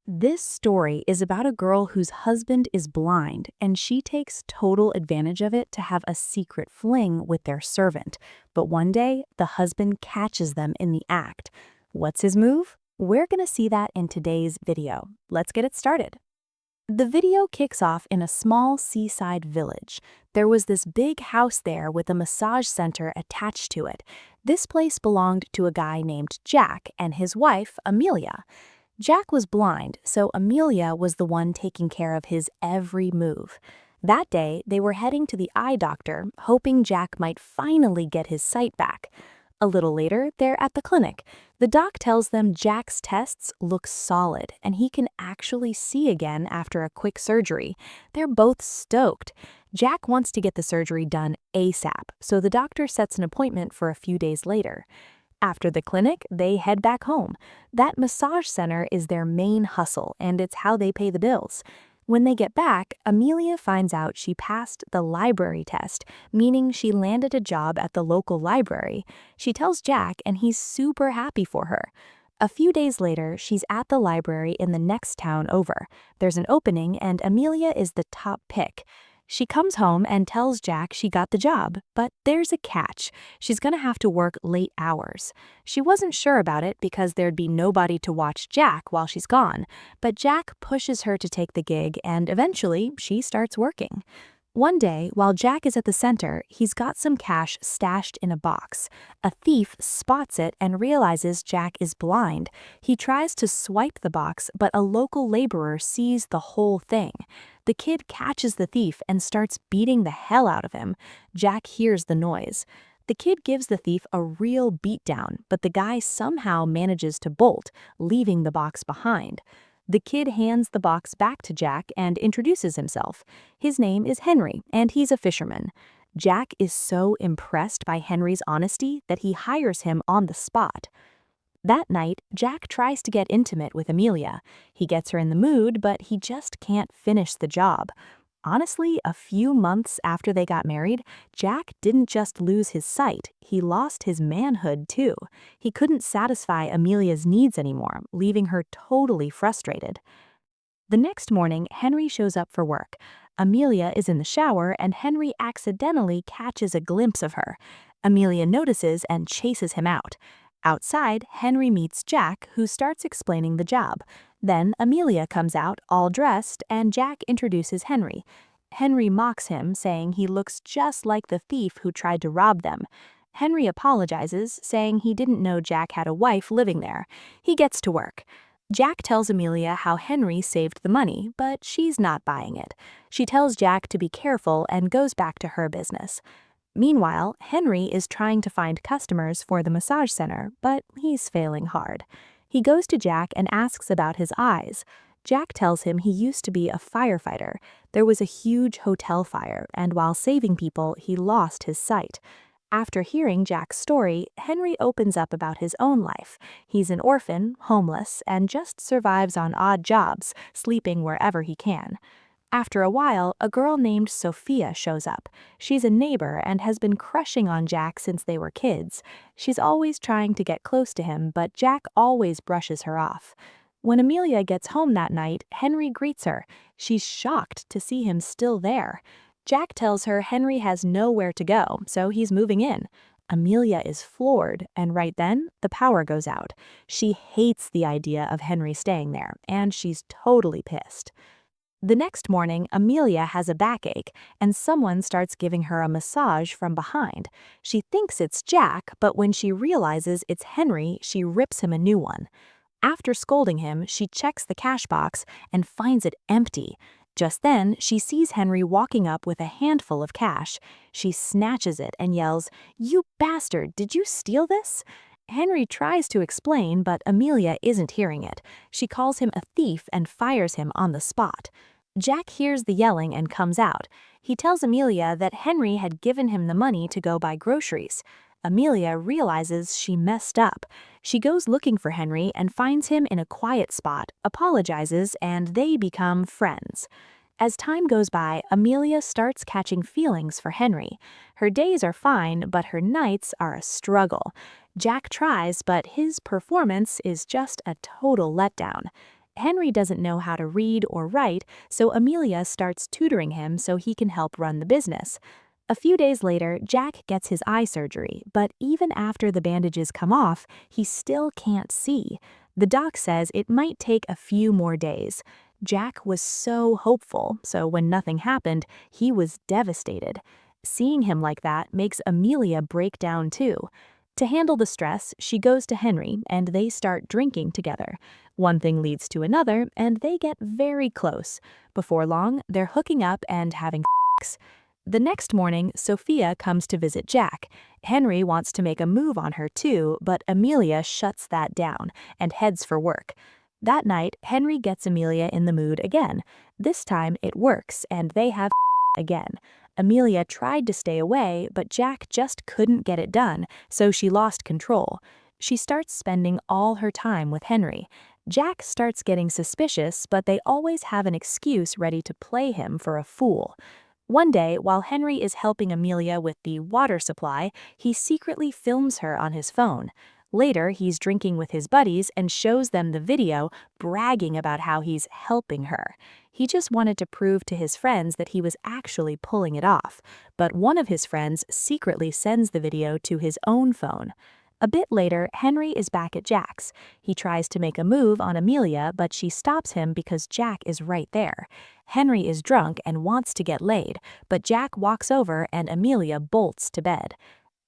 This story is about a girl whose husband is blind, and she takes total advantage of it to have a secret fling with their servant. But one day, the husband catches them in the act. What's his move? We're gonna see that in today's video. Let's get it started. The video kicks off in a small seaside village. There was this big house there with a massage center attached to it. This place belonged to a guy named Jack and his wife, Amelia. Jack was blind, so Amelia was the one taking care of his every move. That day, they were heading to the eye doctor, hoping Jack might finally get his sight back. A little later, they're at the clinic. The doc tells them Jack's tests look solid, and he can actually see again after a quick surgery. They're both stoked. Jack wants to get the surgery done ASAP, so the doctor sets an appointment for a few days later. After the clinic, they head back home. That massage center is their main hustle, and it's how they pay the bills. When they get back, Amelia finds out she passed the library test, meaning she landed a job at the local library. She tells Jack, and he's super happy for her. A few days later, she's at the library in the next town over. There's an opening, and Amelia is the top pick. She comes home and tells Jack she got the job, but there's a catch. She's gonna have to work late hours. She wasn't sure about it because there'd be nobody to watch Jack while she's gone, but Jack pushes her to take the gig and eventually she starts working. One day, while Jack is at the center, he's got some cash stashed in a box. A thief spots it and realizes Jack is blind. He tries to swipe the box, but a local laborer sees the whole thing. The kid catches the thief and starts beating the hell out of him. Jack hears the noise. The kid gives the thief a real beatdown, but the guy somehow manages to bolt, leaving the box behind. The kid hands the box back to Jack and introduces himself. His name is Henry, and he's a fisherman. Jack is so impressed by Henry's honesty that he hires him on the spot. That night, Jack tries to get intimate with Amelia. He gets her in the mood, but he just can't finish the job. Honestly, a few months after they got married, Jack didn't just lose his sight, he lost his manhood too. He couldn't satisfy Amelia's needs anymore, leaving her totally frustrated. The next morning, Henry shows up for work. Amelia is in the shower and Henry accidentally catches a glimpse of her. Amelia notices and chases him out. Outside, Henry meets Jack, who starts explaining the job. Then Amelia comes out, all dressed, and Jack introduces Henry. Henry mocks him, saying he looks just like the thief who tried to rob them. Henry apologizes, saying he didn't know Jack had a wife living there. He gets to work. Jack tells Amelia how Henry saved the money, but she's not buying it. She tells Jack to be careful and goes back to her business. Meanwhile, Henry is trying to find customers for the massage center, but he's failing hard. He goes to Jack and asks about his eyes. Jack tells him he used to be a firefighter. There was a huge hotel fire, and while saving people, he lost his sight. After hearing Jack's story, Henry opens up about his own life. He's an orphan, homeless, and just survives on odd jobs, sleeping wherever he can. After a while, a girl named Sophia shows up. She's a neighbor and has been crushing on Jack since they were kids. She's always trying to get close to him, but Jack always brushes her off. When Amelia gets home that night, Henry greets her. She's shocked to see him still there. Jack tells her Henry has nowhere to go, so he's moving in. Amelia is floored, and right then, the power goes out. She hates the idea of Henry staying there, and she's totally pissed. The next morning, Amelia has a backache, and someone starts giving her a massage from behind. She thinks it's Jack, but when she realizes it's Henry, she rips him a new one. After scolding him, she checks the cash box and finds it empty. Just then, she sees Henry walking up with a handful of cash. She snatches it and yells, "You bastard, did you steal this?" Henry tries to explain, but Amelia isn't hearing it. She calls him a thief and fires him on the spot. Jack hears the yelling and comes out. He tells Amelia that Henry had given him the money to go buy groceries. Amelia realizes she messed up. She goes looking for Henry and finds him in a quiet spot, apologizes, and they become friends. As time goes by, Amelia starts catching feelings for Henry. Her days are fine, but her nights are a struggle. Jack tries, but his performance is just a total letdown. Henry doesn't know how to read or write, so Amelia starts tutoring him so he can help run the business. A few days later, Jack gets his eye surgery, but even after the bandages come off, he still can't see. The doc says it might take a few more days. Jack was so hopeful, so when nothing happened, he was devastated. Seeing him like that makes Amelia break down too. To handle the stress, she goes to Henry and they start drinking together. One thing leads to another, and they get very close. Before long, they're hooking up and having sex. The next morning, Sophia comes to visit Jack. Henry wants to make a move on her too, but Amelia shuts that down and heads for work. That night, Henry gets Amelia in the mood again. This time, it works, and they have again. Amelia tried to stay away, but Jack just couldn't get it done, so she lost control. She starts spending all her time with Henry. Jack starts getting suspicious, but they always have an excuse ready to play him for a fool. One day, while Henry is helping Amelia with the water supply, he secretly films her on his phone. Later, he's drinking with his buddies and shows them the video, bragging about how he's helping her. He just wanted to prove to his friends that he was actually pulling it off, but one of his friends secretly sends the video to his own phone. A bit later, Henry is back at Jack's. He tries to make a move on Amelia, but she stops him because Jack is right there. Henry is drunk and wants to get laid, but Jack walks over and Amelia bolts to bed.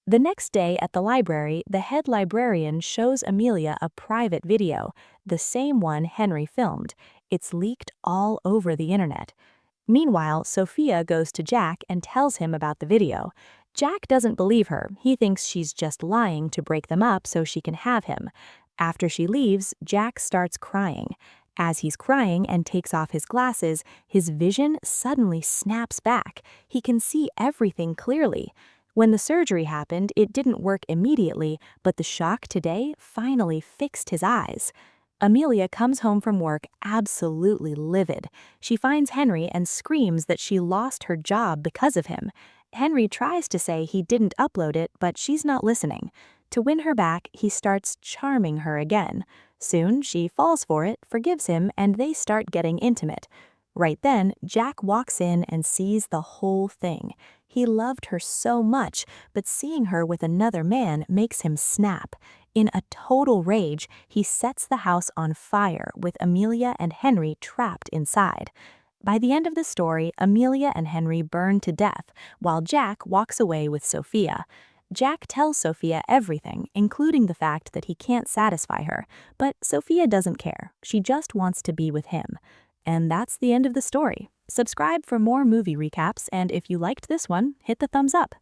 The next day at the library, the head librarian shows Amelia a private video, the same one Henry filmed. It's leaked all over the internet. Meanwhile, Sophia goes to Jack and tells him about the video. Jack doesn't believe her. He thinks she's just lying to break them up so she can have him. After she leaves, Jack starts crying. As he's crying and takes off his glasses, his vision suddenly snaps back. He can see everything clearly. When the surgery happened, it didn't work immediately, but the shock today finally fixed his eyes. Amelia comes home from work absolutely livid. She finds Henry and screams that she lost her job because of him. Henry tries to say he didn't upload it, but she's not listening. To win her back, he starts charming her again. Soon, she falls for it, forgives him, and they start getting intimate. Right then, Jack walks in and sees the whole thing. He loved her so much, but seeing her with another man makes him snap. In a total rage, he sets the house on fire with Amelia and Henry trapped inside. By the end of the story, Amelia and Henry burn to death, while Jack walks away with Sophia. Jack tells Sophia everything, including the fact that he can't satisfy her, but Sophia doesn't care. She just wants to be with him. And that's the end of the story. Subscribe for more movie recaps, and if you liked this one, hit the thumbs up.